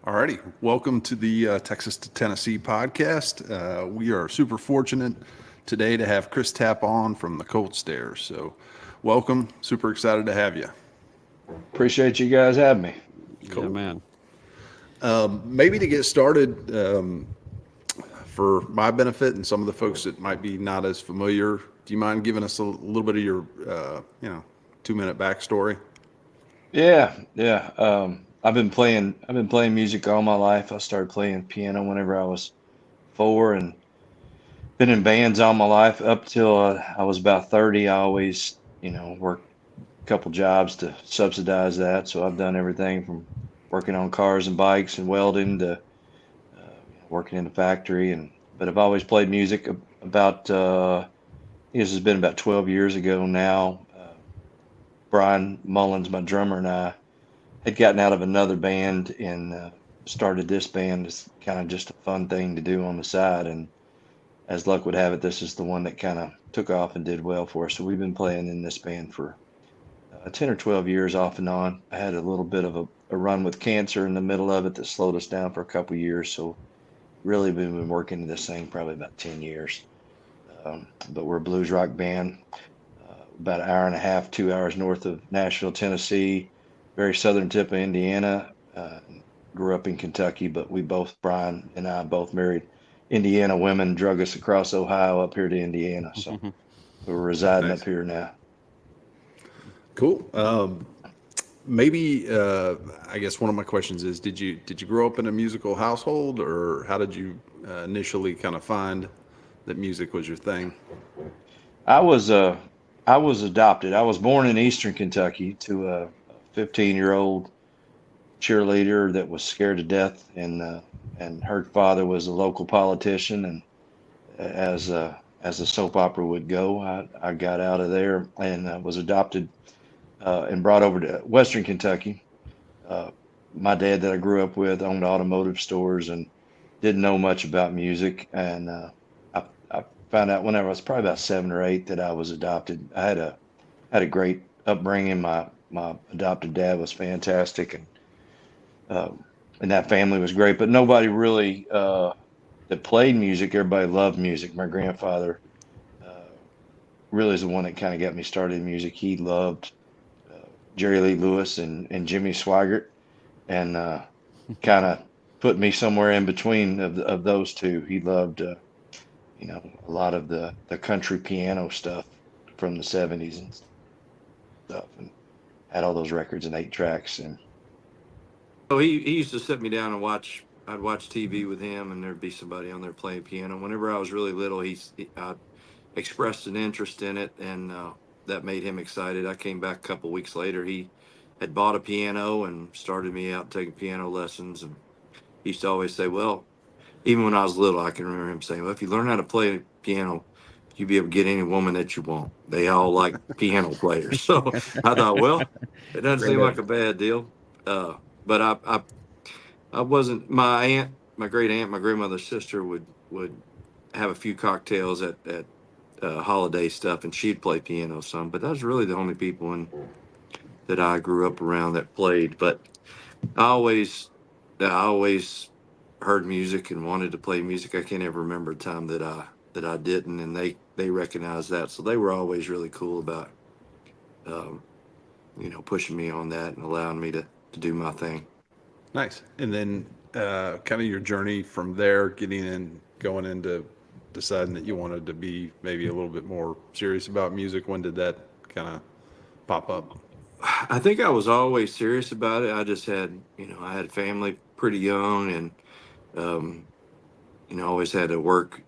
Alrighty, welcome to the Texas to Tennessee podcast. We are super fortunate today to have Chris Tapp on from the Cold Stairs. So, welcome. Super excited to have you. Appreciate you guys having me. Yeah, Cool. man. Maybe to get started, for my benefit and some of the folks that might be not as familiar, do you mind giving us a little bit of your, 2 minute backstory? Yeah. I've been playing music all my life. I started playing piano whenever I was four, and been in bands all my life up till I was about 30. I always, worked a couple jobs to subsidize that. So I've done everything from working on cars and bikes and welding to working in the factory. But I've always played music. About this has been about 12 years ago now. Brian Mullins, my drummer, and I had gotten out of another band and started this band as kind of just a fun thing to do on the side. And as luck would have it, this is the one that kind of took off and did well for us. So we've been playing in this band for 10 or 12 years off and on. I had a little bit of a run with cancer in the middle of it that slowed us down for a couple years. So really we've been working in this thing probably about 10 years. But we're a blues rock band, about an hour and a half, 2 hours north of Nashville, Tennessee, very southern tip of Indiana. Grew up in Kentucky, but Brian and I both married Indiana women, drug us across Ohio up here to Indiana. So we're residing up Nice. here now. Cool. Maybe I guess one of my questions is, did you grow up in a musical household, or how did you initially kind of find that music was your thing? I was uh I was adopted. I was born in Eastern Kentucky to a 15-year-old cheerleader that was scared to death, and her father was a local politician. And as a soap opera would go, I got out of there and was adopted and brought over to Western Kentucky. Uh, my dad that I grew up with owned automotive stores and didn't know much about music. And I found out when I was probably about 7 or 8 that I was adopted. I had a great upbringing. My adopted dad was fantastic, uh, and that family was great. But nobody really that played music. Everybody loved music. My grandfather uh, really is the one that kind of got me started in music. He loved uh, Jerry Lee Lewis and Jimmy Swaggart, and kind of put me somewhere in between of those two. He loved a lot of the country piano stuff from the 70s and stuff, and had all those records and 8 tracks. And So he used to sit me down and watch. I'd watch TV with him, and there'd be somebody on there playing piano. Whenever I was really little, I expressed an interest in it, and that made him excited. I came back a couple weeks later. He had bought a piano and started me out taking piano lessons. And he used to always say, "Well, even when I was little, I can remember him saying, well, if you learn how to play piano, you'll be able to get any woman that you want. They all like piano players." So I thought, well, it doesn't seem like a bad deal. Uh, but I wasn't, my aunt, my great aunt, my grandmother's sister would have a few cocktails at holiday stuff, and she'd play piano some, but that was really the only people that I grew up around that played. But I always, I always heard music and wanted to play music. I can't ever remember a time that I didn't, and they recognized that. So they were always really cool about, um, pushing me on that and allowing me to do my thing. Nice. And then kind of your journey from there, getting in, going into deciding that you wanted to be maybe a little bit more serious about music. When did that kind of pop up? I think I was always serious about it. I just had, I had family pretty young, and um, always had to work.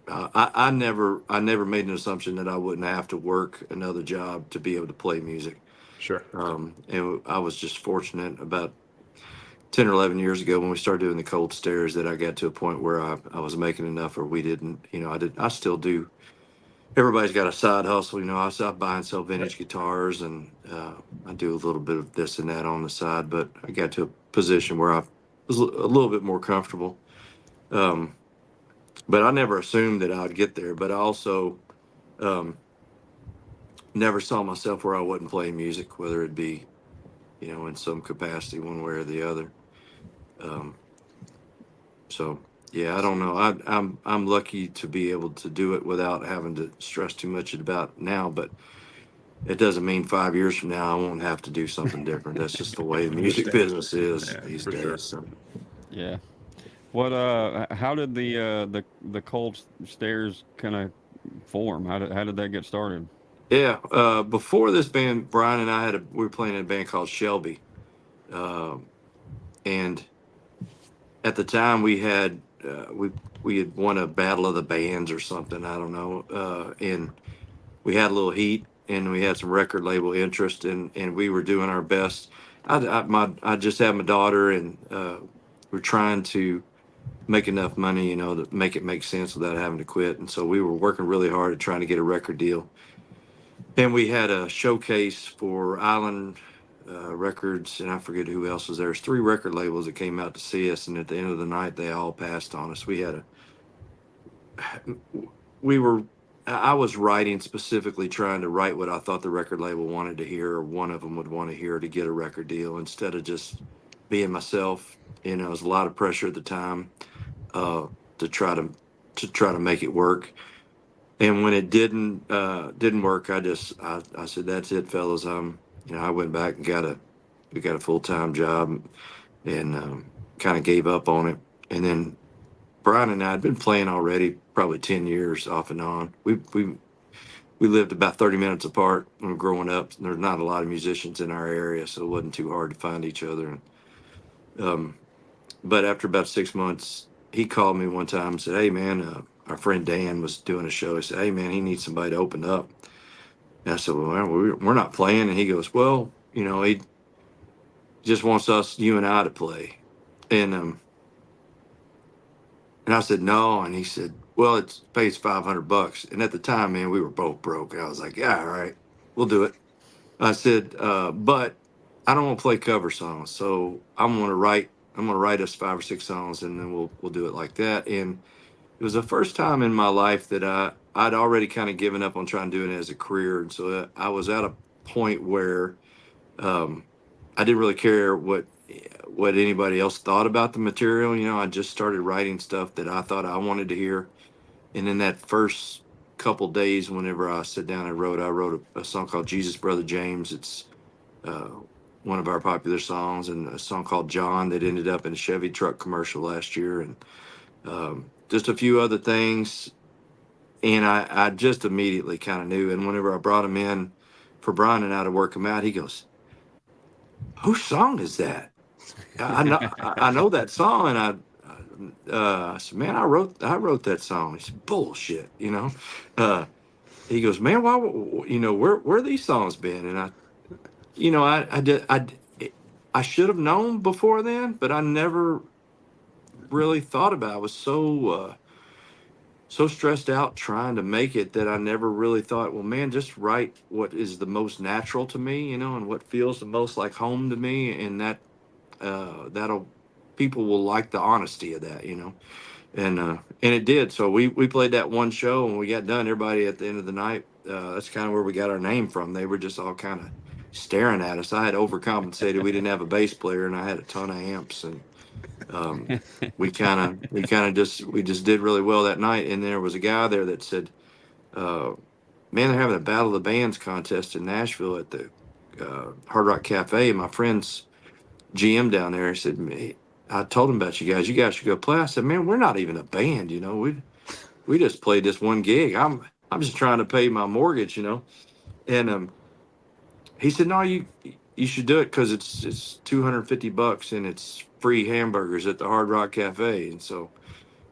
I never made an assumption that I wouldn't have to work another job to be able to play music. Sure. And I was just fortunate about 10 or 11 years ago when we started doing the cold stairs that I got to a point where I was making enough, or we didn't, I still do. Everybody's got a side hustle. I buy and sell Right. vintage guitars, and I do a little bit of this and that on the side, but I got to a position where I was a little bit more comfortable. Um, but I never assumed that I'd get there, but I also, um, never saw myself where I wasn't playing music, whether it be, in some capacity, one way or the other. Um, so yeah, I don't know. I'm lucky to be able to do it without having to stress too much about it now, but it doesn't mean 5 years from now I won't have to do something different. That's just the way the music Understand. business is Yeah, these for sure. days. So Yeah. What how did the cold stairs kind of form? How did that get started? yeah, before this band, Brian and I we were playing in a band called Shelby, um, and at the time we had won a battle of the bands or something. I don't know, and we had a little heat and we had some record label interest, and we were doing our best. I just had my daughter, and we're trying to make enough money, to make it make sense without having to quit. And so we were working really hard at trying to get a record deal. And we had a showcase for Island Records, and I forget who else was there. There's three record labels that came out to see us, and at the end of the night, they all passed on us. We were, I was writing specifically trying to write what I thought the record label wanted to hear, or one of them would want to hear to get a record deal, instead of just being myself. It was a lot of pressure at the time uh, to try to make it work. And when it didn't work, I said, "That's it, fellas." I went back and we got a full-time job, and kind of gave up on it. And then Brian and I had been playing already probably 10 years off and on. We lived about 30 minutes apart when we were growing up. There's not a lot of musicians in our area, so it wasn't too hard to find each other. And um, but after about 6 months, he called me one time and said, "Hey, man, our friend Dan was doing a show." He said, "Hey, man, he needs somebody to open up." And I said, "Well, we're not playing." And he goes, "Well, he just wants us, you and I, to play." And I said, "No." And he said, "Well, it pays $500." And at the time, man, we were both broke. I was like, "Yeah, all right, we'll do it." I said, "But I don't want to play cover songs, so I'm gonna write us 5 or 6 songs, and then we'll do it like that." And it was the first time in my life that I'd already kind of given up on trying to do it as a career, and so I was at a point where um, I didn't really care what anybody else thought about the material. I just started writing stuff that I thought I wanted to hear, and in that first couple days, whenever I sat down and wrote, I wrote a song called "Jesus Brother James." It's uh, one of our popular songs, and a song called "John" that ended up in a Chevy truck commercial last year, and just a few other things. And I just immediately kind of knew. And whenever I brought him in for Brian and I to work him out, he goes, "Whose song is that? I know that song." And I said, "Man, I wrote that song." He said, "Bullshit." He goes, "Man, why? Where these songs been?" And I did. I should have known before then, but I never really thought about it. I was so stressed out trying to make it that I never really thought, well, man, just write what is the most natural to me, and what feels the most like home to me, and that'll people will like the honesty of that. And it did. So we played that one show, and we got done. Everybody at the end of the night, that's kind of where we got our name from. They were just all kind of staring at us. I had overcompensated. We didn't have a bass player, and I had a ton of amps, and um, we just did really well that night. And there was a guy there that said, uh, "Man, they're having a Battle of the Bands contest in Nashville at the Hard Rock Cafe." My friend's GM down there said, "I told him about you guys. You guys should go play." I said, "Man, we're not even a band. We just played this one gig. I'm just trying to pay my mortgage." And he said, "No, you should do it because it's $250 and it's free hamburgers at the Hard Rock Cafe." And so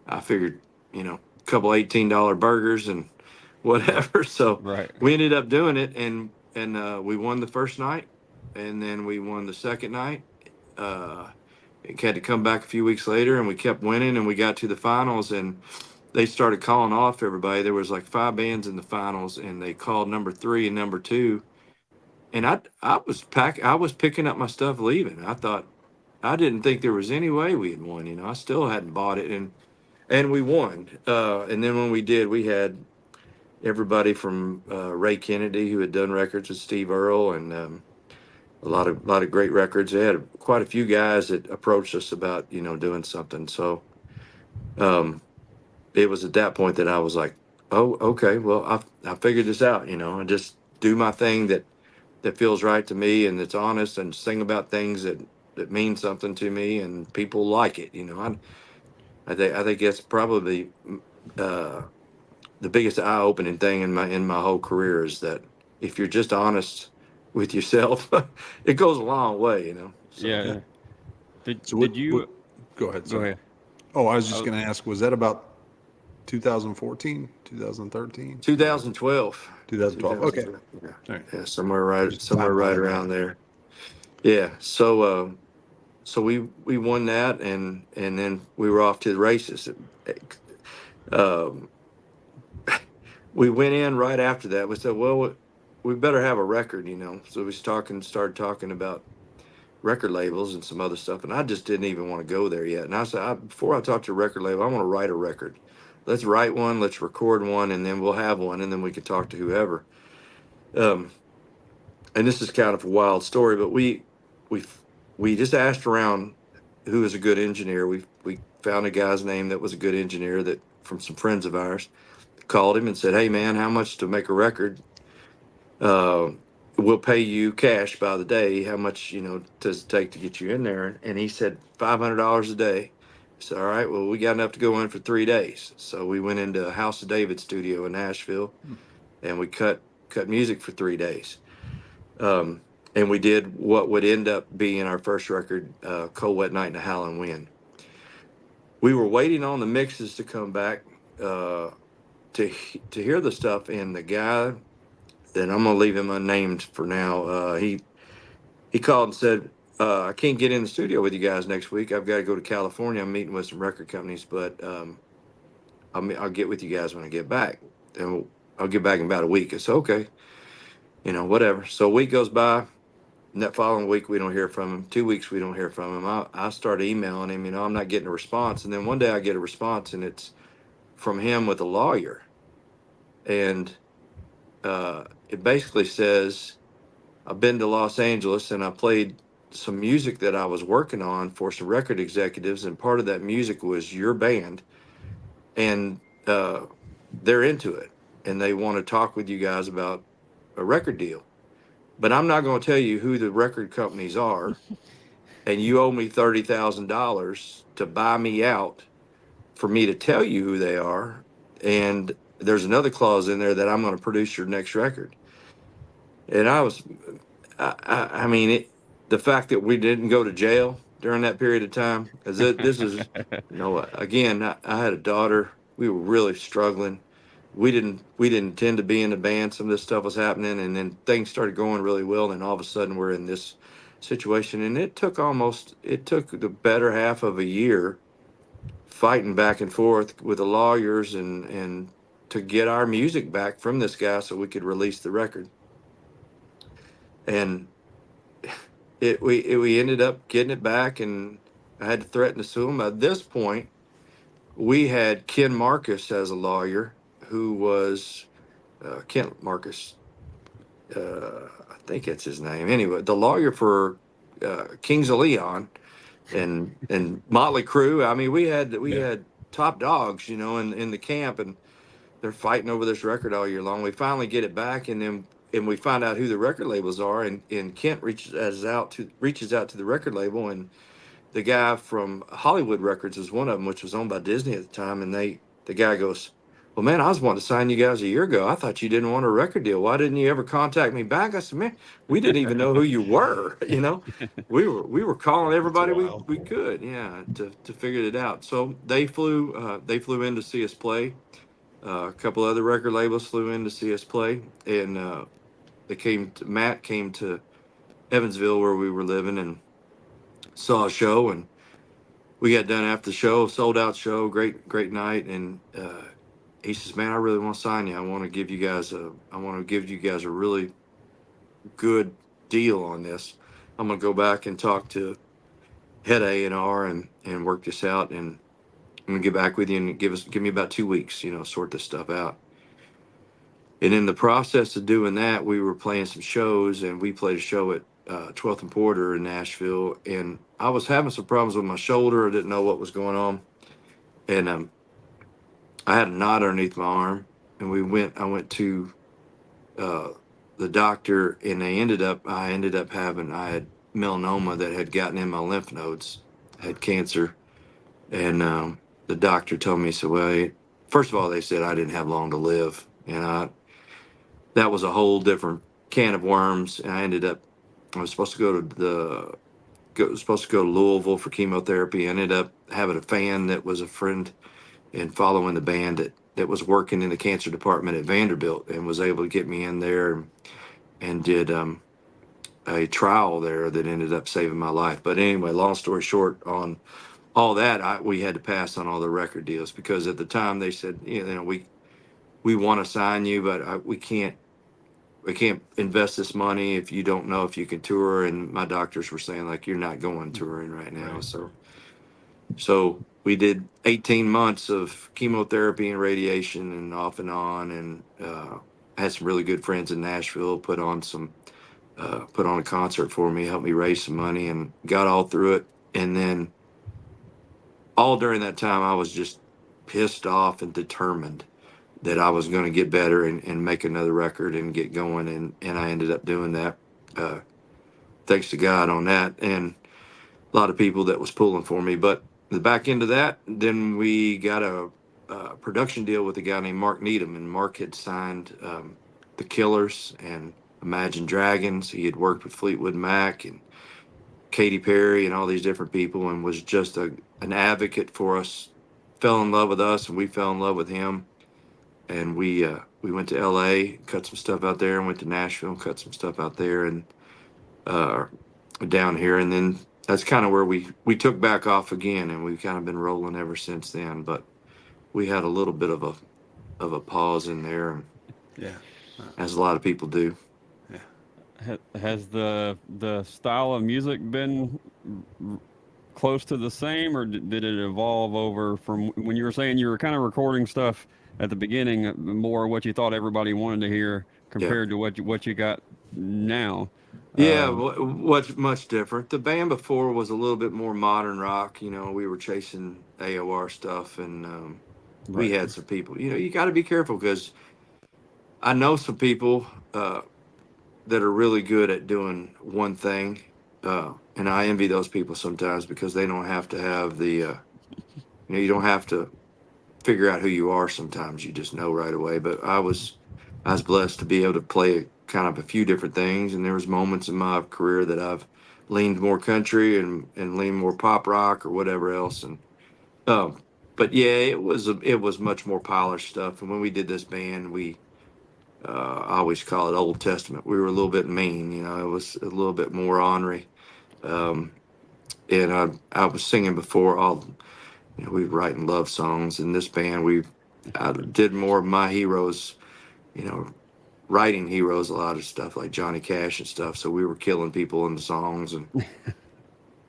I figured, a couple $18 burgers and whatever. So Right. we ended up doing it, and we won the first night, and then we won the second night. It had to come back a few weeks later, and we kept winning, and we got to the finals, and they started calling off everybody. There was like 5 bands in the finals, and they called number 3 and number 2. And I was picking up my stuff leaving. I didn't think there was any way we had won. I still hadn't bought it, and we won. And then when we did, we had everybody from Ray Kennedy, who had done records with Steve Earle, and a lot of great records. They had quite a few guys that approached us about, doing something. So um, it was at that point that I was like, oh, okay, well, I figured this out, and just do my thing that feels right to me and that's honest, and sing about things that mean something to me and people like it. I think that's probably uh, the biggest eye-opening thing in my whole career, is that if you're just honest with yourself, it goes a long way. So Yeah. Yeah. Did So did what, you go ahead, go sir. ahead? Oh, I was just Oh, going to ask, was that about 2014, 2013? 2012, 2012. Okay. 2012, yeah, All right. yeah, somewhere right Timeline around there. there. Yeah. So we won that, and then we were off to the races. Um, we went in right after that. We said, well, we better have a record. So we started talking about record labels and some other stuff, and I just didn't even want to go there yet. And I said, before I talk to a record label, I want to write a record. Let's write one, let's record one, and then we'll have one, and then we can talk to whoever. Um, and this is kind of a wild story, but we we just asked around who was a good engineer. We found a guy's name that was a good engineer, that from some friends of ours. Called him and said, "Hey man, how much to make a record? Uh, we'll pay you cash by the day. How much does it take to get you in there?" And he said $500 a day. I said, "All right, well, we got enough to go in for 3 days." So we went into House of David studio in Nashville, and we cut music for 3 days. Um, and we did what would end up being our first record, "Cold Wet Night and a Howling Wind." We were waiting on the mixes to come back, to hear the stuff, and the guy that, I'm gonna leave him unnamed for now. He called and said, "I can't get in the studio with you guys next week. I've got to go to California. I'm meeting with some record companies, but I'll get with you guys when I get back, and I'll get back in about a week." It's okay, whatever. So a week goes by. And that following week, we don't hear from him. 2 weeks, we don't hear from him. I started emailing him. I'm not getting a response. And then one day I get a response, and it's from him with a lawyer. And it basically says, "I've been to Los Angeles and I played some music that I was working on for some record executives. And part of that music was your band. And they're into it. And they want to talk with you guys about a record deal. But I'm not going to tell you who the record companies are. And you owe me $30,000 to buy me out for me to tell you who they are. And there's another clause in there that I'm going to produce your next record." And I mean, the fact that we didn't go to jail during that period of time, because this is, again, I had a daughter. We were really struggling. We didn't intend to be in the band. Some of this stuff was happening, and then things started going really well. And all of a sudden, we're in this situation, and it took the better half of a year fighting back and forth with the lawyers, and to get our music back from this guy so we could release the record. And we ended up getting it back, and I had to threaten to sue him. At this point, we had Ken Marcus as a lawyer, who was Ken Marcus. I think that's his name. Anyway, the lawyer for Kings of Leon and Motley Crue. I mean, we Yeah. had top dogs, in the camp, and they're fighting over this record all year long. We finally get it back, and we find out who the record labels are, and Kent reaches out to the record label, and the guy from Hollywood Records was one of them, which was owned by Disney at the time. And the guy goes, "Well, man, I was wanting to sign you guys a year ago. I thought you didn't want a record deal. Why didn't you ever contact me back?" I said, "Man, we didn't even know who you were. We were calling That's everybody we wild. we could, yeah, to figure it out." So they flew in to see us play. A couple other record labels flew in to see us play, and Matt came to Evansville where we were living, and saw a show, and we got done after the show, sold out show, great night. And he says, "Man, I really want to sign you. I want to give you guys a really good deal on this. I'm going to go back and talk to head A&R and work this out, and I'm going to get back with you and give me about 2 weeks, sort this stuff out." And in the process of doing that, we were playing some shows, and we played a show 12th and Porter in Nashville, and I was having some problems with my shoulder. I didn't know what was going on, and I had a knot underneath my arm, and I went to uh, the doctor, and I ended up I had melanoma that had gotten in my lymph nodes, I had cancer, and the doctor told me, so well, first of all, they said I didn't have long to live, and that was a whole different can of worms. And I was supposed to supposed to go to Louisville for chemotherapy. I ended up having a fan that was a friend and following the band that was working in the cancer department at Vanderbilt, and was able to get me in there and did a trial there that ended up saving my life. But anyway, long story short, on all that, we had to pass on all the record deals, because at the time they said, we want to sign you, but we can't invest this money if you don't know if you can tour. And my doctors were saying, like, you're not going touring right now. Right. So we did 18 months of chemotherapy and radiation and off and on, and had some really good friends in Nashville put on a concert for me, helped me raise some money, and got all through it. And then all during that time, I was just pissed off and determined that I was going to get better and make another record and get going. And I ended up doing that. Uh, Thanks to God on that, and a lot of people that was pulling for me. But the back end of that, then we got a production deal with a guy named Mark Needham, and Mark had signed the Killers and Imagine Dragons. He had worked with Fleetwood Mac and Katy Perry and all these different people, and was just an advocate for us. Fell in love with us, and we fell in love with him. And we went to L.A., cut some stuff out there, and went to Nashville, and cut some stuff out there, and uh, down here. And then that's kind of where we took back off again, and we've kind of been rolling ever since then. But we had a little bit of a pause in there, Yeah. as a lot of people do. Yeah. Has the style of music been close to the same, or did it evolve over from when you were saying you were kind of recording stuff at the beginning, more what you thought everybody wanted to hear Yeah. compared to what you got now? Yeah, Um, what's much different. The band before was a little bit more modern rock. We were chasing AOR stuff, and we right. had some people. You got to be careful, because I know some people that are really good at doing one thing, and I envy those people sometimes, because they don't have to have you don't have to figure out who you are. Sometimes you just know right away. But I was blessed to be able to play kind of a few different things, and there was moments in my career that I've leaned more country and leaned more pop rock or whatever else. And um, but yeah, it was much more polished stuff. And when we did this band, I always call it Old Testament. We were a little bit mean, it was a little bit more ornery. Um, and I was singing before, we were writing love songs. In this band, I did more of my heroes, you know, writing heroes, a lot of stuff like Johnny Cash and stuff. So we were killing people in the songs, and we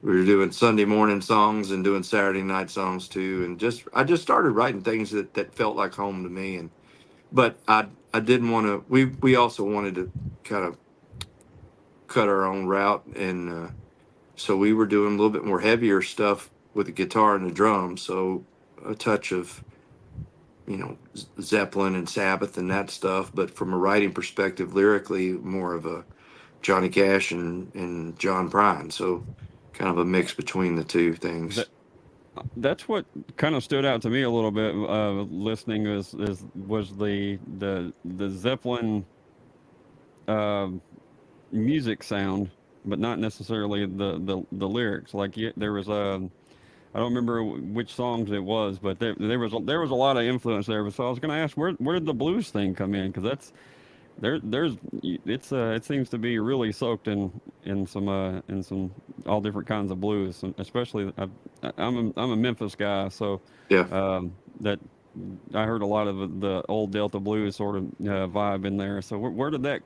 were doing Sunday morning songs and doing Saturday night songs too. And I just started writing things that felt like home to me. But I didn't want to. We also wanted to kind of cut our own route, and so we were doing a little bit more heavier stuff with the guitar and the drums. So a touch of Zeppelin and Sabbath and that stuff. But from a writing perspective, lyrically, more of a Johnny Cash and John Prine. So kind of a mix between the two things. That that's what kind of stood out to me a little bit, listening, was the Zeppelin um music sound, but not necessarily the lyrics. Like, there was a, I don't remember which songs it was, but there was a lot of influence there. So I was going to ask, where did the blues thing come in? Because there's it seems to be really soaked in some all different kinds of blues, and especially I'm a Memphis guy, so Yeah. that I heard a lot of the old Delta blues sort of vibe in there. So where did that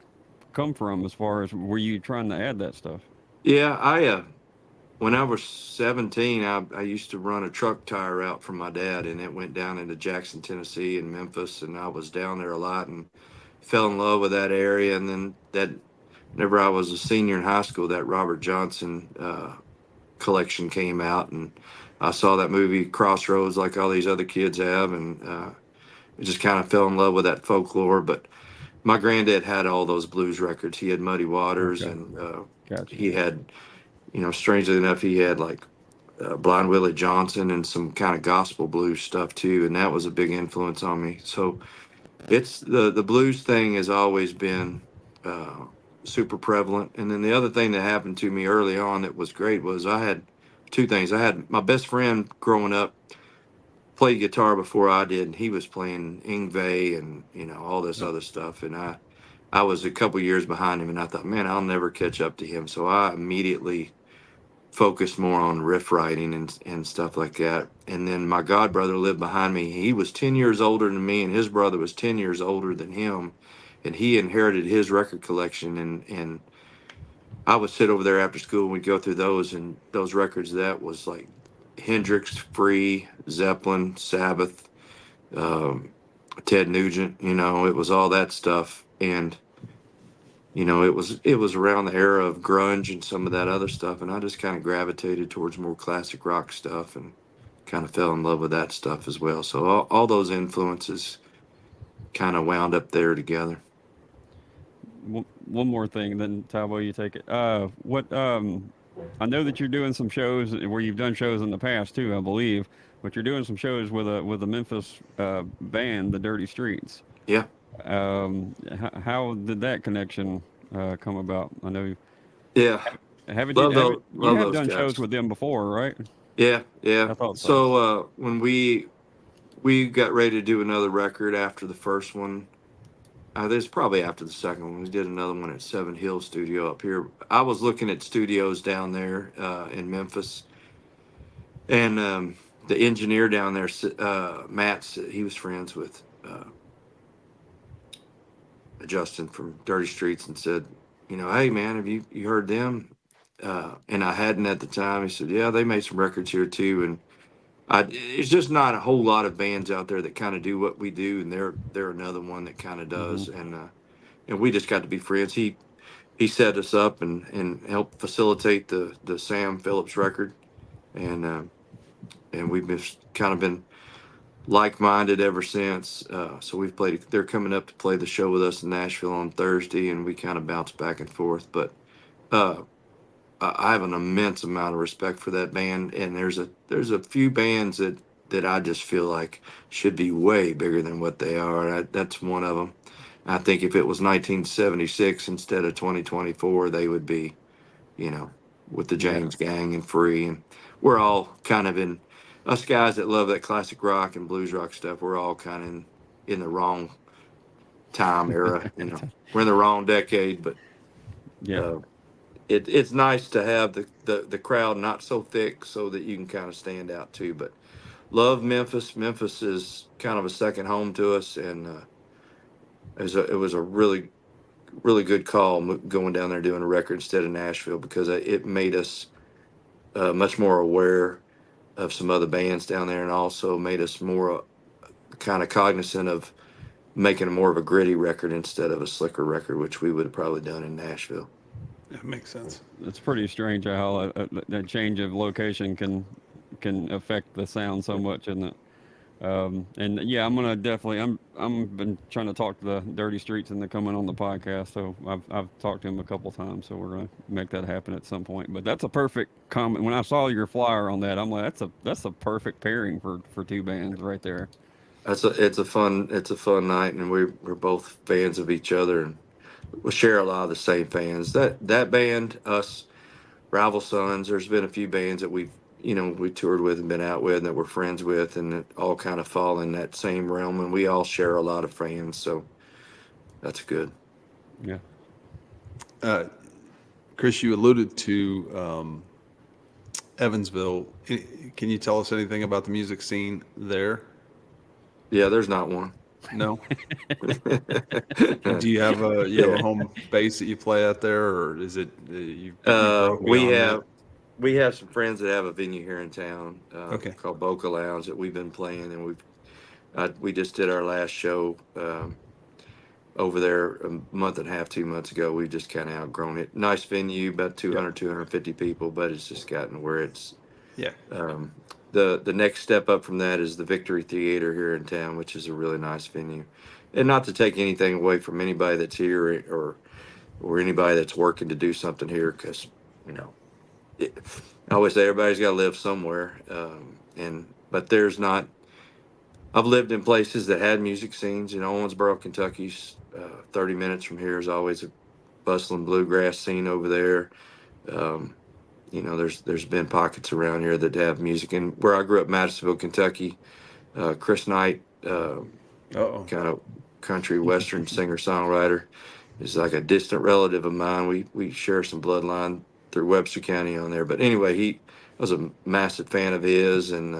come from? As far as, were you trying to add that stuff? Yeah. When I was 17, I used to run a truck tire route from my dad, and it went down into Jackson, Tennessee, and Memphis. And I was down there a lot and fell in love with that area. And then whenever I was a senior in high school, that Robert Johnson collection came out, and I saw that movie Crossroads like all these other kids have, and I just kind of fell in love with that folklore. But my granddad had all those blues records. He had Muddy Waters, Okay. and Gotcha. he had, strangely enough, he had like Blind Willie Johnson and some kind of gospel blues stuff too, and that was a big influence on me. So it's the blues thing has always been uh, super prevalent. And then the other thing that happened to me early on that was great was I had two things. I had my best friend growing up played guitar before I did, and he was playing Ingve and all this Yep. other stuff, and I was a couple years behind him, and I thought, man, I'll never catch up to him. So I immediately focused more on riff writing and stuff like that. And then my god brother lived behind me. He was 10 years older than me, and his brother was 10 years older than him. And he inherited his record collection. And I would sit over there after school and we'd go through those, and those records that was like Hendrix, Free, Zeppelin, Sabbath, um, Ted Nugent, it was all that stuff. And it was around the era of grunge and some of that other stuff, and I just kind of gravitated towards more classic rock stuff and kind of fell in love with that stuff as well. So all those influences kind of wound up there together. One more thing, then Tabo, you take it. What I know that you're doing some shows where you've done shows in the past too, I believe, but you're doing some shows with a Memphis band, the Dirty Streets. Yeah, How did that connection come about? I know yeah, haven't you love haven't those, you love have those done shows guys. with them before, right? Yeah, yeah. I thought so. So when we got ready to do another record after the first one. This probably after the second one. We did another one at Seven Hills Studio up here. I was looking at studios down there in Memphis, and the engineer down there, Matt, he was friends with Justin from Dirty Streets, and said, hey man, have you heard them? And I hadn't at the time. He said, yeah, they made some records here too, and it's just not a whole lot of bands out there that kind of do what we do, and they're another one that kind of Hmm. does, and we just got to be friends. He set us up and helped facilitate the Sam Phillips record, and we've just kind of been like-minded ever since. So we've played. They're coming up to play the show with us in Nashville on Thursday, and we kind of bounce back and forth. But uh, I have an immense amount of respect for that band, and there's a few bands that I just feel like should be way bigger than what they are. That's one of them. I think if it was 1976 instead of 2024, they would be, you know, with the Yeah, James Gang and Free, and we're all kind of in us guys that love that classic rock and blues rock stuff. We're all kind of in the wrong time era. We're in the wrong decade, but yeah, uh, it's nice to have the crowd not so thick so that you can kind of stand out too. But love Memphis. Memphis is kind of a second home to us, and it was a really good call going down there doing a record instead of Nashville, because it made us much more aware of some other bands down there, and also made us more kind of cognizant of making a more of a gritty record instead of a slicker record, which we would have probably done in Nashville. That makes sense. it's pretty strange how that change of location can affect the sound so much, isn't it? And yeah, I'm gonna definitely. I'm been trying to talk to the Dirty Streets and they're coming on the podcast. So I've talked to him a couple times. So we're gonna make that happen at some point. But that's a perfect comment. When I saw your flyer on that, I'm like, that's a perfect pairing for two bands right there. It's a fun night, and we're both fans of each other, and we share a lot of the same fans. That band, us, Rival Sons. There's been a few bands that we toured with and been out with and that we're friends with, and it all kind of fall in that same realm, and we all share a lot of fans. So that's good. Yeah. Uh, Chris, you alluded to Evansville. Can you tell us anything about the music scene there? Yeah, there's not one. No. Do you have a Yeah. home base that you play out there, or is it you broke We beyond that? we have some friends that have a venue here in town Okay. called Boca Lounge that we've been playing, and we just did our last show over there a month and a half, 2 months ago. We've just kind of outgrown it. Nice venue, about 200, 250 people, but it's just gotten where it's Yeah. the next step up from that is the Victory Theater here in town, which is a really nice venue. And not to take anything away from anybody that's here or anybody that's working to do something here, because you know, it, I always say everybody's got to live somewhere. And but there's not. I've lived in places that had music scenes. You know, Owensboro, Kentucky's 30 minutes from here is always a bustling bluegrass scene over there. Um, you know, there's been pockets around here that have music. And where I grew up, Madisonville, Kentucky, Chris Knight, Oh. kind of country western singer songwriter, is like a distant relative of mine. We share some bloodline through Webster County on there. But anyway, I was a massive fan of his, and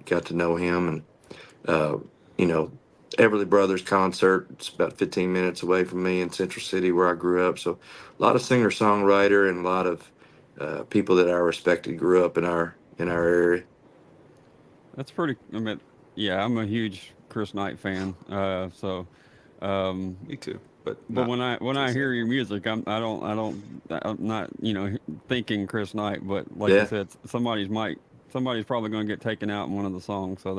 got to know him. And uh, you know, Everly Brothers concert. It's about 15 minutes away from me in Central City, where I grew up. So a lot of singer songwriter and a lot of people that I respected grew up in our area. That's pretty. I mean, yeah, I'm a huge Chris Knight fan. Me too, but But not when to the I same. hear your music, I'm not thinking Chris Knight, but like you Yeah, said, somebody's probably going to get taken out in one of the songs, so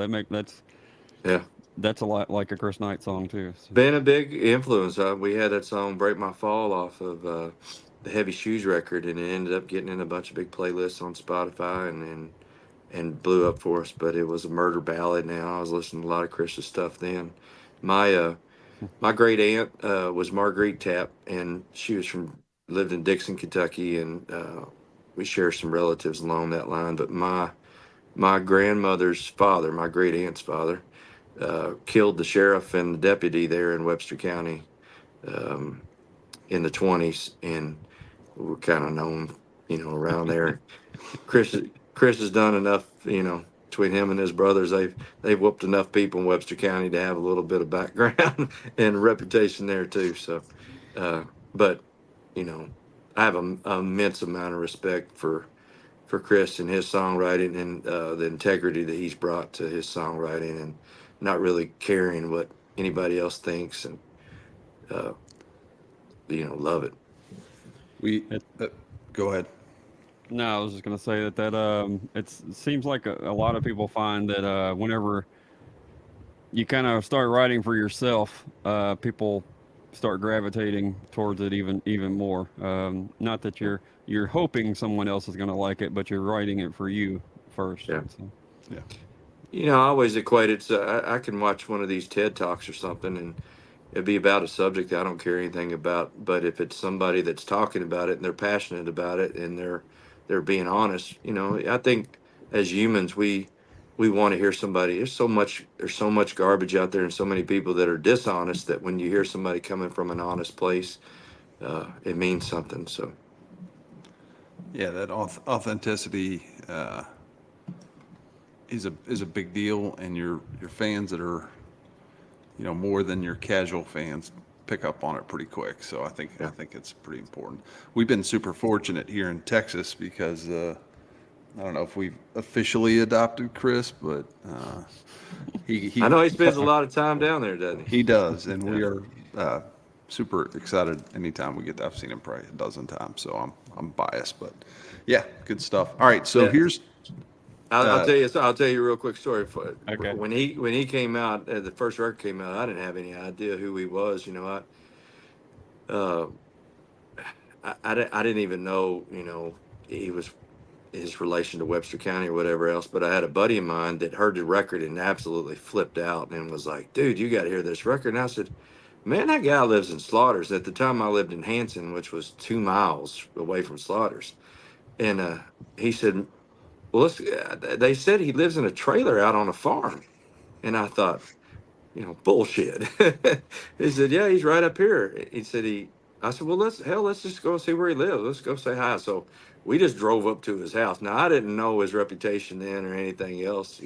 yeah. that's a lot like a Chris Knight song too. So. Been a big influence. We had that song "Break My Fall" off of the Heavy Shoes record, and it ended up getting in a bunch of big playlists on Spotify, and blew up for us. But it was a murder ballad. Now I was listening to a lot of Chris's stuff then. My my great aunt was Marguerite Tapp, and she was from lived in Dixon, Kentucky, and we share some relatives along that line. But my grandmother's father, my great aunt's father, killed the sheriff and the deputy there in Webster County um, in the 20s, and we're kind of known, around there. Chris Chris has done enough, between him and his brothers. They've whooped enough people in Webster County to have a little bit of background and reputation there too. So, uh, but you know, I have an immense amount of respect for Chris and his songwriting, and the integrity that he's brought to his songwriting, and not really caring what anybody else thinks, and uh, love it. We It, go ahead. no, I was just going to say it seems like a lot of people find that whenever you kind of start writing for yourself, people start gravitating towards it even more. Not that you're hoping someone else is going to like it, but you're writing it for you first. Yeah. So. Yeah. I always equate it to, I can watch one of these TED Talks or something, and it'd be about a subject that I don't care anything about. But if it's somebody that's talking about it and they're passionate about it, and they're being honest, I think as humans we want to hear somebody. There's so much garbage out there, and so many people that are dishonest, that when you hear somebody coming from an honest place, it means something. So Yeah, that authenticity is a big deal, and your fans that are more than your casual fans pick up on it pretty quick. So I yeah. think it's pretty important. We've been super fortunate here in Texas because I don't know if we've officially adopted Chris, but I he know he spends a lot of time down there, doesn't he does, and he? we Yeah. are super excited anytime we get that. I've seen him probably a dozen times, so I'm biased, but yeah, good stuff. All right, so Yeah. here's I'll uh, tell you. I'll tell you a real quick story. Okay. When he came out, the first record came out, I didn't have any idea who he was. Uh, I didn't even know. He was his relation to Webster County or whatever else. But I had a buddy of mine that heard the record and absolutely flipped out and was like, "Dude, you got to hear this record." And I said, "Man, that guy lives in Slaughters." At the time, I lived in Hanson, which was 2 miles away from Slaughters. And he said, "Well, they said he lives in a trailer out on a farm." And I thought, bullshit. He said, "Yeah, he's right up here." He said I said, "Well, let's just go see where he lives. Let's go say hi." So we just drove up to his house. Now, I didn't know his reputation then or anything else.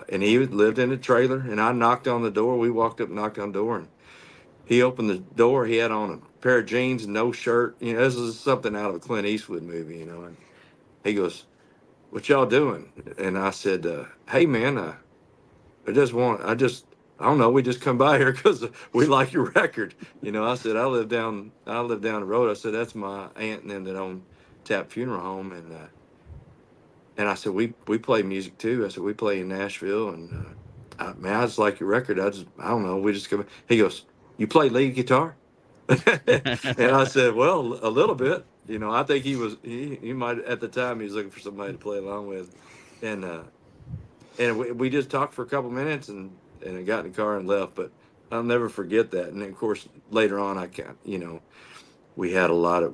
And he lived in a trailer, and I knocked on the door. We walked up and knocked on the door, and he opened the door. He had on a pair of jeans and no shirt. This is something out of a Clint Eastwood movie. And he goes, "What y'all doing?" And I said, "Hey man, I just I don't know. We just come by here because we like your record. I said, I live down the road. I said, that's my aunt and them that own Tap Funeral Home. And I said, we play music too. I said, we play in Nashville. And, man, I just like your record. I don't know. We just come. He goes, you play lead guitar? And I said, well, a little bit. I think he might, at the time, he was looking for somebody to play along with. And we just talked for a couple minutes and I got in the car and left. But I'll never forget that. And then, of course, later on, I can't, we had a lot of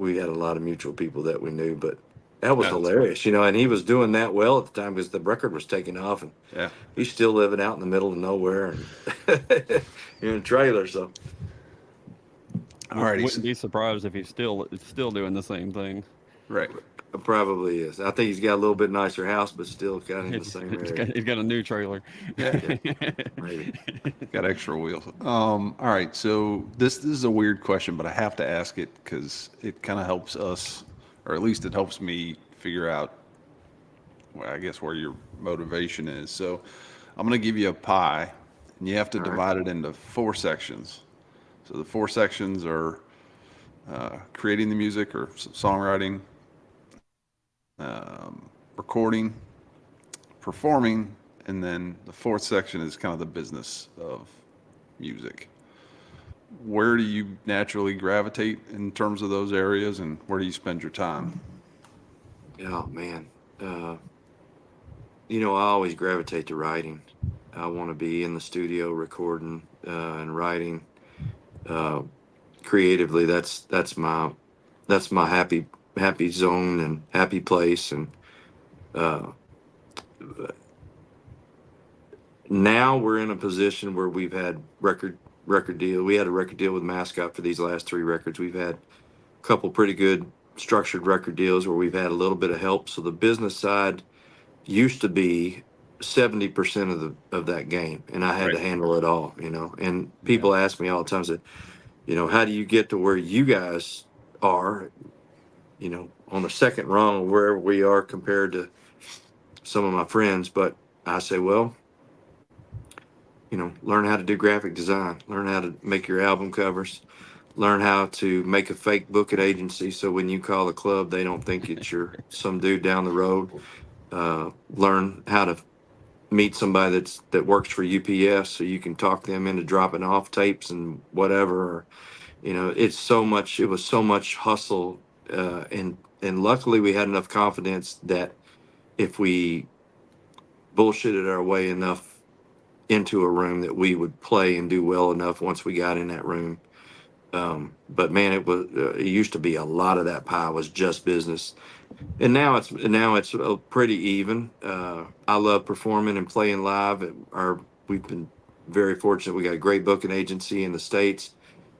mutual people that we knew, but that was That's hilarious, and he was doing that well at the time because the record was taking off, and yeah. he's still living out in the middle of nowhere and in a trailer. So All righty. Wouldn't be surprised if he's still doing the same thing. Right. probably is. I think he's got a little bit nicer house, but still kind of in the same area. He's got a new trailer. Yeah. Maybe. Got extra wheels. All right. So this is a weird question, but I have to ask it because it kind of helps us, or at least it helps me figure out, well, I guess where your motivation is. So I'm going to give you a pie, and you have to All right. divide it into 4 sections. So the 4 sections are creating the music or songwriting, recording, performing, and then the 4th section is kind of the business of music. Where do you naturally gravitate in terms of those areas, and where do you spend your time? Oh man, I always gravitate to writing. I want to be in the studio recording and writing. Uh, Creatively, that's my happy zone and happy place. And uh, now we're in a position where we've had record deal. We had a record deal with Mascot for these last 3 records. We've had a couple pretty good structured record deals where we've had a little bit of help. So the business side used to be 70% of that game, and I had to Right. handle it all. And people ask me all the time, said, how do you get to where you guys are? On the second rung of where we are compared to some of my friends. But I say, well, learn how to do graphic design, learn how to make your album covers, learn how to make a fake booking agency so when you call a club, they don't think it's some dude down the road. Learn how to meet somebody that works for UPS so you can talk them into dropping off tapes and whatever. It was so much hustle, and luckily we had enough confidence that if we bullshitted our way enough into a room that we would play and do well enough once we got in that room. But man, it used to be a lot of that pie was just business, and now it's pretty even. I love performing and playing live. We've been very fortunate. We got a great booking agency in the States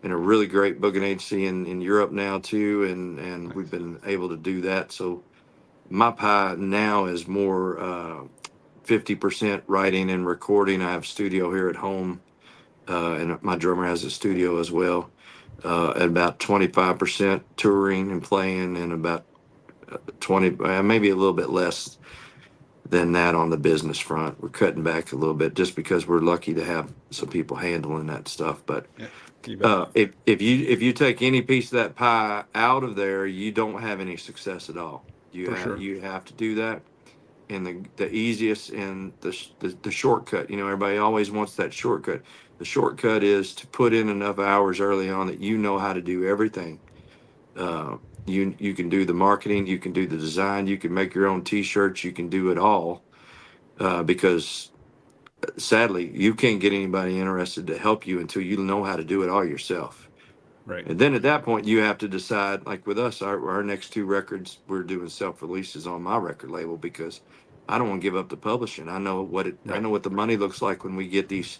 and a really great booking agency in Europe now too, and we've been able to do that. So my pie now is more 50% writing and recording. I have a studio here at home, and my drummer has a studio as well. At about 25% touring and playing, and about 20, maybe a little bit less than that on the business front. We're cutting back a little bit just because we're lucky to have some people handling that stuff. But Yeah. You bet. if you take any piece of that pie out of there, you don't have any success at all. For sure. You have to do that. And the easiest and the shortcut, everybody always wants that shortcut. The shortcut is to put in enough hours early on that you know how to do everything. You can do the marketing, you can do the design, you can make your own T-shirts, you can do it all. Because sadly, you can't get anybody interested to help you until you know how to do it all yourself. Right. And then at that point, you have to decide, like with us, our next 2 records, we're doing self-releases on my record label because I don't want to give up the publishing. I know I Right. know what the money looks like when we get these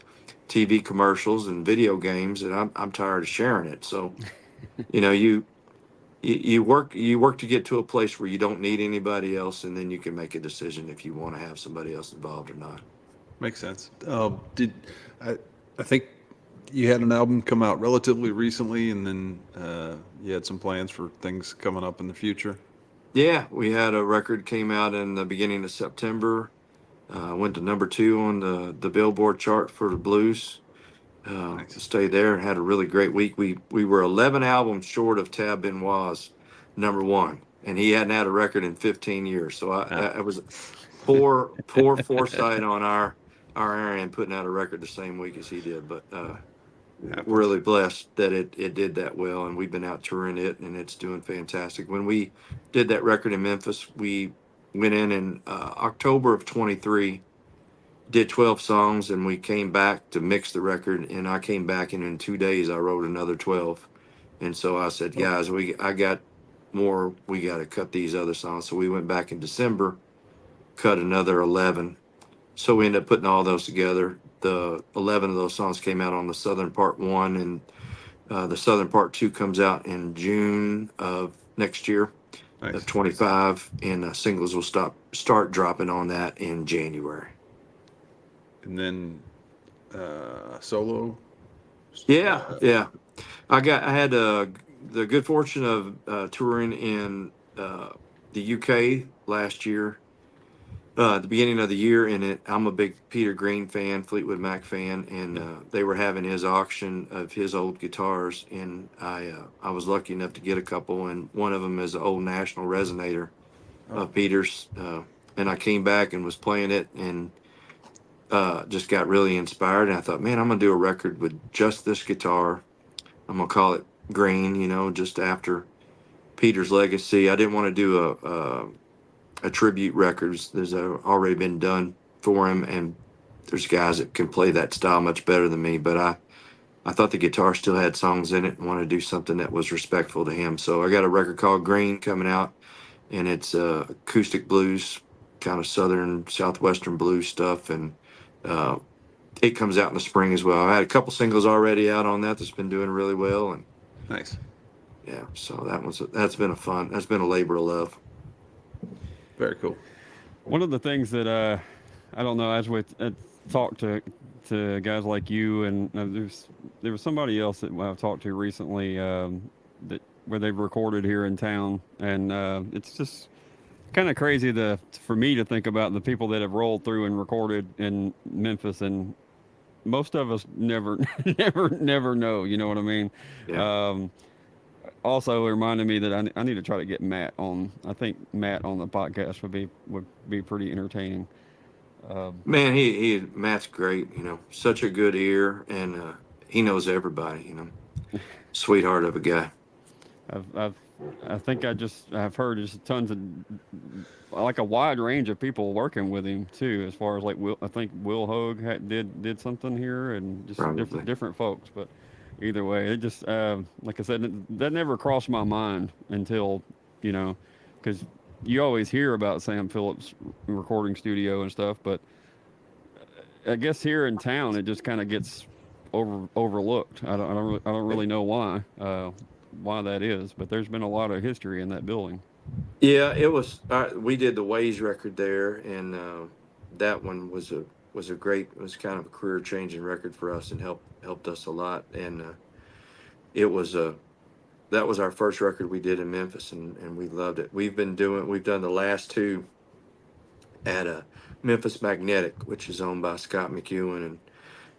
TV commercials and video games, and I'm tired of sharing it. So, you work to get to a place where you don't need anybody else, and then you can make a decision if you want to have somebody else involved or not. Makes sense. I think you had an album come out relatively recently, and then you had some plans for things coming up in the future? Yeah, we had a record came out in the beginning of September. Went to number 2 on the Billboard chart for the blues. Nice. Stayed there and had a really great week. We were 11 albums short of Tab Benoit's #1, and he hadn't had a record in 15 years. So Ah, I was poor foresight on our end putting out a record the same week as he did. But happens. really blessed that it did that well, and we've been out touring it, and it's doing fantastic. When we did that record in Memphis, we went in October of 23, did 12 songs, and we came back to mix the record, and I came back, and in 2 days I wrote another 12. And so I said, Oh, guys, I got more, we got to cut these other songs. So we went back in December, cut another 11. So we ended up putting all those together. The 11 of those songs came out on the Southern Part 1, and the Southern Part 2 comes out in June of next year of nice. 25, and singles will start dropping on that in January. And then solo. Yeah. I had the good fortune of touring in the UK last year, at the beginning of the year. And I'm a big Peter Green fan, Fleetwood Mac fan, and they were having his auction of his old guitars, and I was lucky enough to get a couple, and one of them is an old National Resonator Oh, of Peter's, and I came back and was playing it, and just got really inspired. And I thought, man, I'm gonna do a record with just this guitar. I'm gonna call it Green, just after Peter's legacy. I didn't want to do a tribute records. There's already been done for him, and there's guys that can play that style much better than me. But I thought the guitar still had songs in it, and wanted to do something that was respectful to him. So I got a record called Green coming out, and it's acoustic blues, kind of southern southwestern blues stuff, and uh, it comes out in the spring as well. I had a couple singles already out on that's been doing really well, and nice. yeah, so that's been a labor of love. Very cool. One of the things that I don't know, as we talk to guys like you, and there was somebody else that I've talked to recently, that where they've recorded here in town, and it's just kind of crazy for me to think about the people that have rolled through and recorded in Memphis, and most of us never never know. You know what I mean? Yeah, Um, Also, it reminded me that I need to try to get Matt on. I think Matt on the podcast would be pretty entertaining. man, he Matt's great. Such a good ear, and he knows everybody. Sweetheart of a guy. I've I think I've heard just tons of, like, a wide range of people working with him too. As far as like I think Will Hogue did something here, and just Probably. different folks. But either way, it just like I said, that never crossed my mind until, because you always hear about Sam Phillips recording studio and stuff, but I guess here in town it just kind of gets overlooked. I don't really know why that is, but there's been a lot of history in that building. Yeah, it was. We did the Ways record there, and that one was a great. It was kind of a career changing record for us, and helped us a lot. And it was that was our first record we did in Memphis, and we loved it. We've done the last two at Memphis Magnetic, which is owned by Scott McEwen, and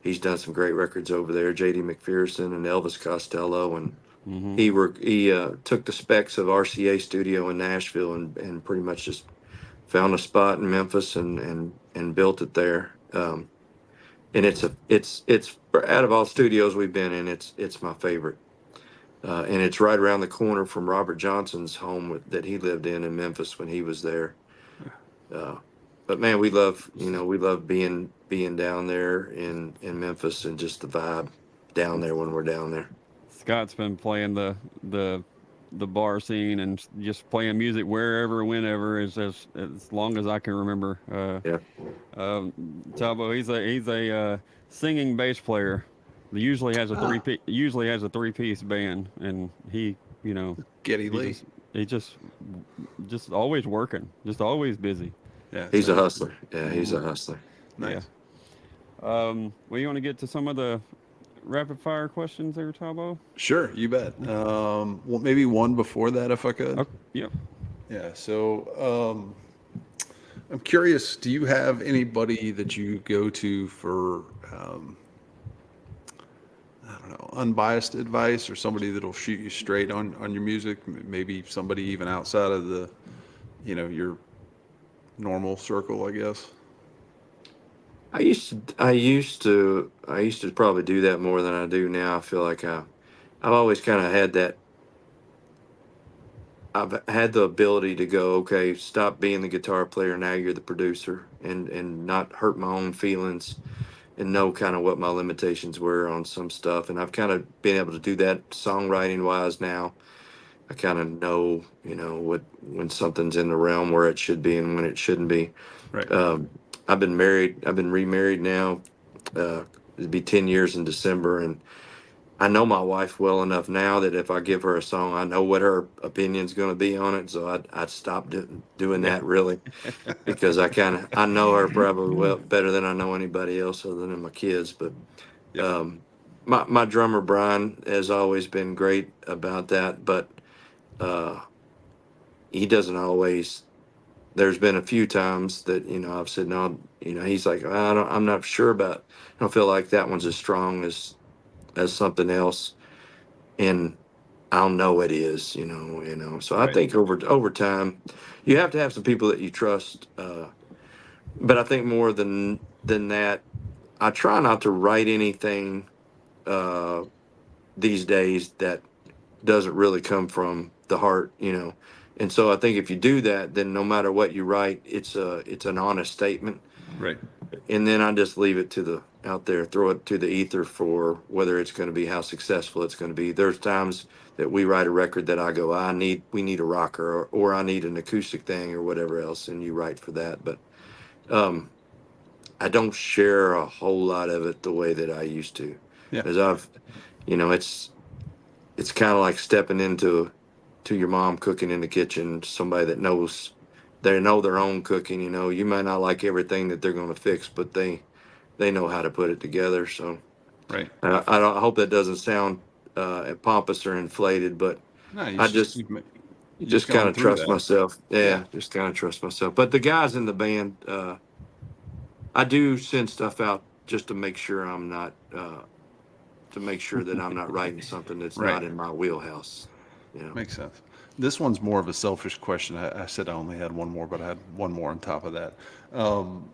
he's done some great records over there. J.D. McPherson and Elvis Costello, and Hmm. he took the specs of RCA Studio in Nashville, and pretty much just found a spot in Memphis, and built it there. And it's out of all studios we've been in, it's my favorite. And it's right around the corner from Robert Johnson's home that he lived in Memphis when he was there. Uh, but man, we love being down there in Memphis, and just the vibe down there when we're down there. Scott's been playing the the bar scene and just playing music wherever, whenever, as long as I can remember. Yeah, Tabo, he's a singing bass player. He Ah, usually has a three-piece band, and you know Getty he Lee. just he just always working, just always busy. Yeah, he's a sounds hustler. Yeah, he's Hmm. a hustler. Yeah. nice. Well, you want to get to some of the rapid fire questions there, Tabo? Sure, you bet. Well, maybe one before that, if I could. Oh, yep. Yeah. So, I'm curious. Do you have anybody that you go to for unbiased advice or somebody that'll shoot you straight on your music? Maybe somebody even outside of the, your normal circle, I guess. I used to probably do that more than I do now. I feel like I've always kind of had that. I've had the ability to go, okay, stop being the guitar player. Now you're the producer, and not hurt my own feelings, and know kind of what my limitations were on some stuff. And I've kind of been able to do that songwriting wise now. I kind of know, what when something's in the realm where it should be and when it shouldn't be. Right. Um, I've been married. I've been remarried now. It'd be 10 years in December, and I know my wife well enough now that if I give her a song, I know what her opinion's going to be on it. So I'd stop doing Yeah. that really, because I know her probably well better than I know anybody else other than my kids. But Yep. my drummer Brian has always been great about that, but uh, he doesn't always. There's been a few times that I've said no. He's like, I'm not sure about. I don't feel like that one's as strong as something else, and I'll know it is. So I Right. think over time, you have to have some people that you trust. But I think more than that, I try not to write anything uh, these days that doesn't really come from the heart. And so I think if you do that, then no matter what you write, it's an honest statement. Right. And then I just leave it to the out there, throw it to the ether for whether it's going to be how successful it's going to be. There's times that we write a record that I go, we need a rocker, or I need an acoustic thing or whatever else, and you write for that. But um, I don't share a whole lot of it the way that I used to, Yeah. because it's kind of like stepping into to your mom cooking in the kitchen, somebody that knows they know their own cooking. You might not like everything that they're going to fix, but they know how to put it together. So Right. I hope that doesn't sound pompous or inflated, but No, you I just just you've just just kind gone of through trust that. myself. Yeah. Yeah, just kind of trust myself. But the guys in the band, I do send stuff out just to make sure I'm not to make sure that I'm not writing something that's Right. not in my wheelhouse. Makes sense. This one's more of a selfish question. I said I only had one more, but I had one more on top of that. Um,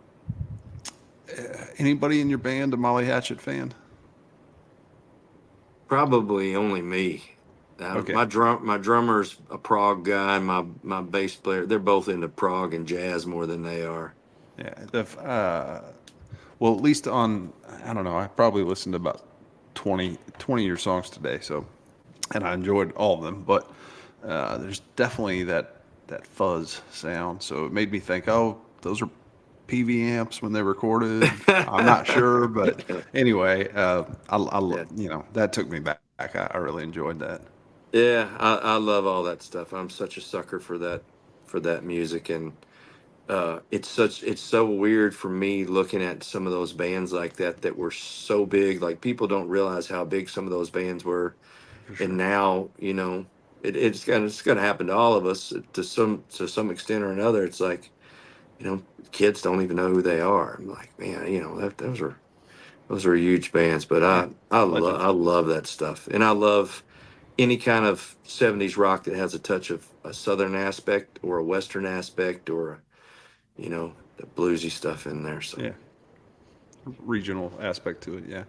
Anybody in your band a Molly Hatchet fan? Probably only me. Okay. My drummer's a prog guy. My bass player, they're both into prog and jazz more than they are. Yeah. Well, at least I don't know, I probably listened to about 20 of your songs today. So, and I enjoyed all of them, but there's definitely that fuzz sound. So it made me think, oh, those are PV amps when they recorded. I'm not sure, but anyway, Yeah, that took me back. I really enjoyed that. yeah. I love all that stuff. I'm such a sucker for that music, and it's so weird for me looking at some of those bands like that were so big. Like people don't realize how big some of those bands were, For and sure. now it's gonna happen to all of us to some extent or another. It's like kids don't even know who they are. I'm like, man, those are huge bands. But Yeah. I Legends. love that stuff, and I love any kind of '70s rock that has a touch of a southern aspect or a western aspect or the bluesy stuff in there. So Yeah. Regional aspect to it. Yeah.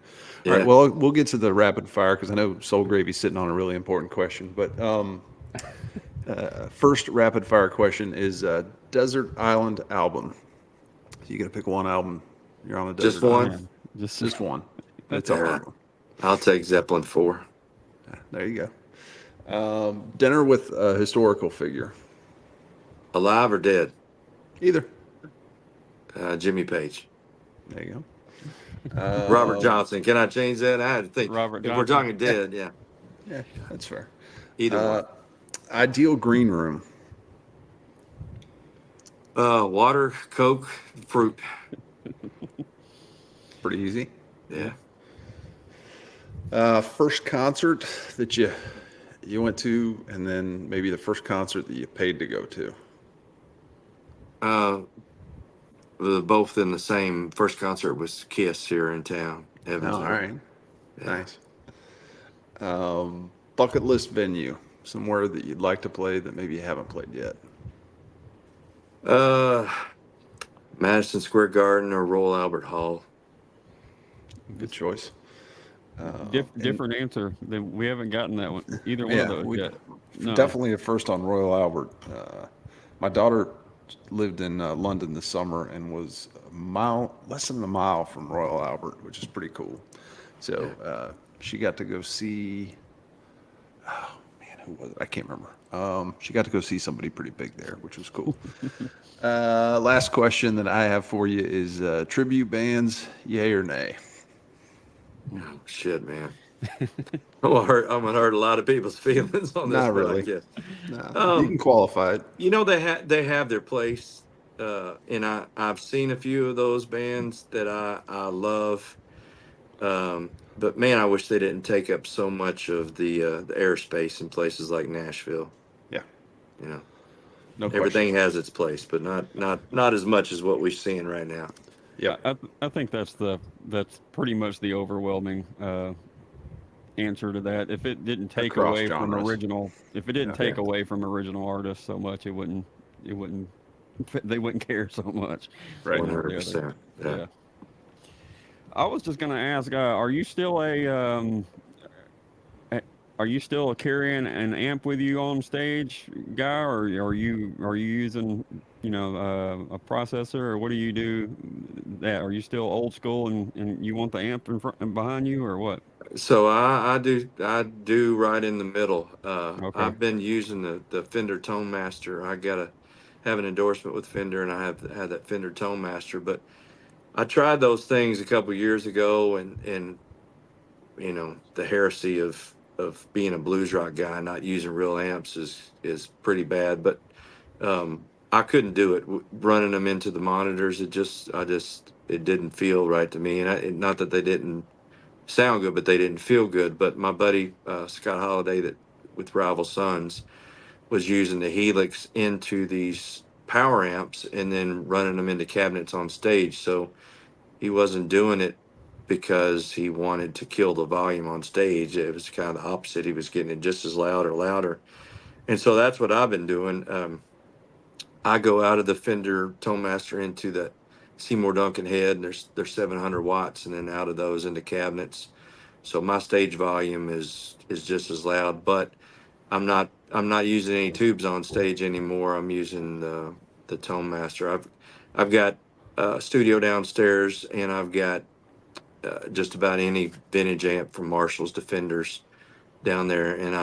All right. yeah, Well, we'll get to the rapid fire because I know Soul Gravy's sitting on a really important question. But first rapid fire question is Desert Island album. So you got to pick one album. You're on a just desert one. island. Yeah, just Just one. It's a Yeah, hard one. I'll take Zeppelin 4. There you go. Dinner with a historical figure. Alive or dead? Either. Jimmy Page. There you Robert go. Johnson. Can I change that? I had to think. Robert If we're Johnson. talking dead, yeah, Yeah, that's fair. either one. Ideal green room. Water, Coke, fruit. Pretty easy. Yeah. Yeah. First concert that you went to, and then maybe the first concert that you paid to go to. Uh, both in the same first concert was Kiss here in town, Oh, all Evansville. right. Yeah. Nice. Bucket list venue, somewhere that you'd like to play that maybe you haven't played yet. Uh, Madison Square Garden or Royal Albert Hall. Good choice. And Different answer. We haven't gotten that one, either one of yeah, those we yet. No. definitely a first on Royal Albert. My daughter lived in London this summer and was less than a mile from Royal Albert, which is pretty cool. So she got to go see. Oh man, who was it? I can't remember. She got to go see somebody pretty big there, which was cool. Last question that I have for you is tribute bands, yay or nay? Oh, shit, man. I'm gonna hurt a lot of people's feelings on this Not really. podcast. No, you can Um, qualify it. they have their place, and I've seen a few of those bands that I love. But man, I wish they didn't take up so much of the airspace in places like Nashville. Yeah, You know, no question. everything has its place, but not as much as what we're seeing right now. Yep. I think that's pretty much the overwhelming answer to that. If it didn't take Across away from genres. if it didn't Yeah. take away from original artists so much, it wouldn't they wouldn't care so much Right. one One way or hundred the other. percent. Yeah. Yeah. I was just gonna ask, a- are you still carrying an amp with you on stage, guy, or are you using a processor, or what do you do? That are you still old school and you want the amp in front and behind you, or what? So I do right in the middle. Okay, I've been using the Fender Tone Master. I gotta have an endorsement with Fender, and I have had that Fender Tone Master. But I tried those things a couple years ago, and the heresy of being a blues rock guy not using real amps is pretty bad. But I couldn't do it. Running them into the monitors. It didn't feel right to me. Not that they didn't sound good, but they didn't feel good. But my buddy Scott Holiday, that with Rival Sons, was using the Helix into these power amps and then running them into cabinets on stage. So he wasn't doing it because he wanted to kill the volume on stage. It was kind of the opposite. He was getting it just as loud or louder. And so that's what I've been doing. I go out of the Fender Tone Master into the Seymour Duncan head, and there's 700 watts, and then out of those into cabinets. So my stage volume is just as loud, but I'm not using any tubes on stage anymore. I'm using the Tone Master. I've got a studio downstairs, and I've got just about any vintage amp from Marshall's Defenders down there, and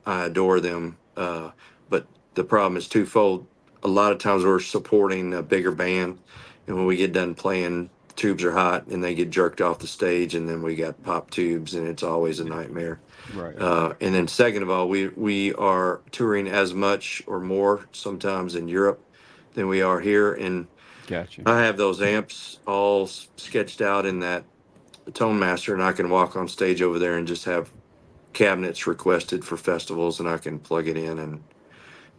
I adore them. But the problem is twofold. A lot of times we're supporting a bigger band, and when we get done playing, tubes are hot and they get jerked off the stage, and then we got pop tubes, and it's always a nightmare. right, And then second of all, we are touring as much or more sometimes in Europe than we are here, and gotcha. I have those amps all sketched out in that Tone Master, and I can walk on stage over there and just have cabinets requested for festivals, and I can plug it in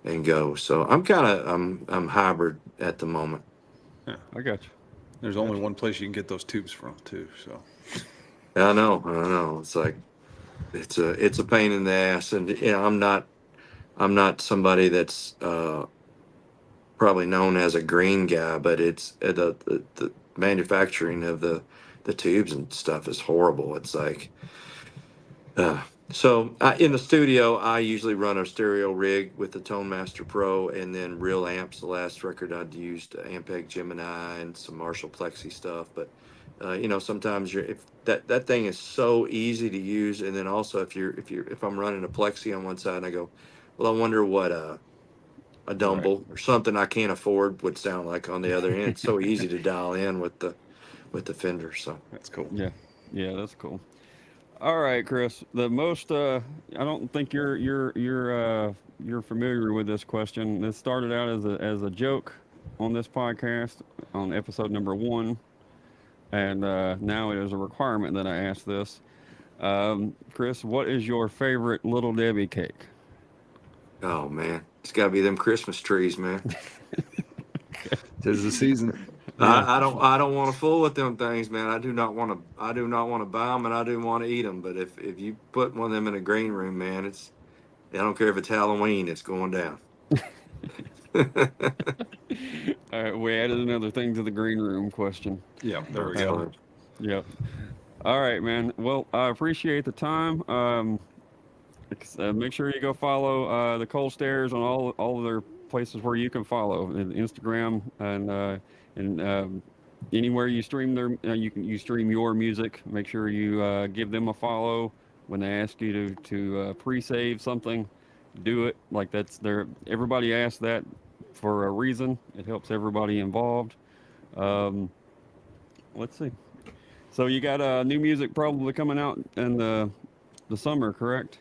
and go. So I'm hybrid at the moment. I got you. There's only one place you can get those tubes from, too. So I know. It's like it's a pain in the ass, and I'm not somebody that's probably known as a green guy, but it's the manufacturing of the tubes and stuff is horrible. It's like Uh, in the studio, I usually run a stereo rig with the Tone Master Pro and then real amps. The last record I'd used Ampeg Gemini and some Marshall Plexi stuff. But sometimes if that thing is so easy to use, and then also if I'm running a Plexi on one side, and I go, well, I wonder what a Right. Dumble or something I can't afford would sound like on the other end. It's so easy to dial in with the Fender. So. that's cool. Yeah, yeah, that's cool. All right, Chris. The most I don't think you're familiar with this question. This started out as a joke on this podcast on episode number 1, and now it is a requirement that I ask this. Chris, what is your favorite Little Debbie cake? Oh man, it's got to be them Christmas trees, man. Tis the season. I don't want to fool with them things, man. I do not want to buy them, and I do want to eat them. But if you put one of them in a green room, man, I don't care if it's Halloween, it's going down. All right, we added another thing to the green room question. Yeah, there we That's go. fine. Yep. All right, man. Well, I appreciate the time. Make sure you go follow the Cold Stairs on all of their places where you can follow Instagram and anywhere you stream you stream your music. Make sure you give them a follow when they ask you to pre-save something. Do it like that's their. Everybody asks that for a reason. It helps everybody involved. Um, let's see. So you got new music probably coming out in the summer, correct?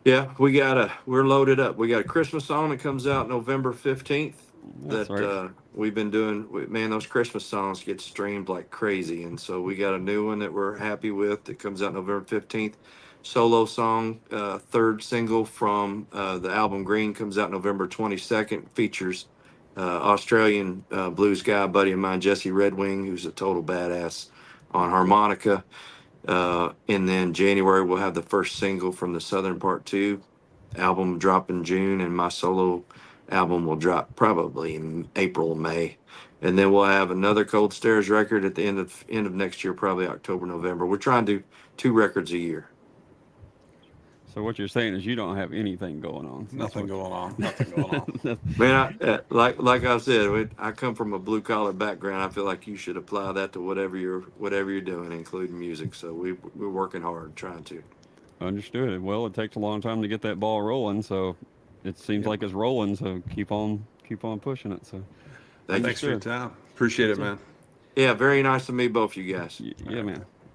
Yeah, we're loaded up. We got a Christmas song that comes out November 15th That's that right. we've been doing. Man, those Christmas songs get streamed like crazy. And so we got a new one that we're happy with that comes out November 15th. Solo song, third single from the album Green comes out November 22nd. Features Australian blues guy, buddy of mine, Jesse Redwing, who's a total badass on harmonica. And then January we'll have the first single from the Southern Part Two album drop in June, and my solo album will drop probably in April or May. And then we'll have another Cold Stairs record at the end of next year, probably October, November. We're trying to do 2 records a year. So what you're saying is you don't have anything going on. Nothing going on. Nothing going on. Man, like I said, I come from a blue collar background. I feel like you should apply that to whatever you're doing, including music. So we're working hard, trying to. Understood. Well, it takes a long time to get that ball rolling, so it seems like it's rolling. So keep on pushing it. So Thank Thanks for you. your time. Appreciate it, man. Yeah, very nice to meet both you guys. yeah, man.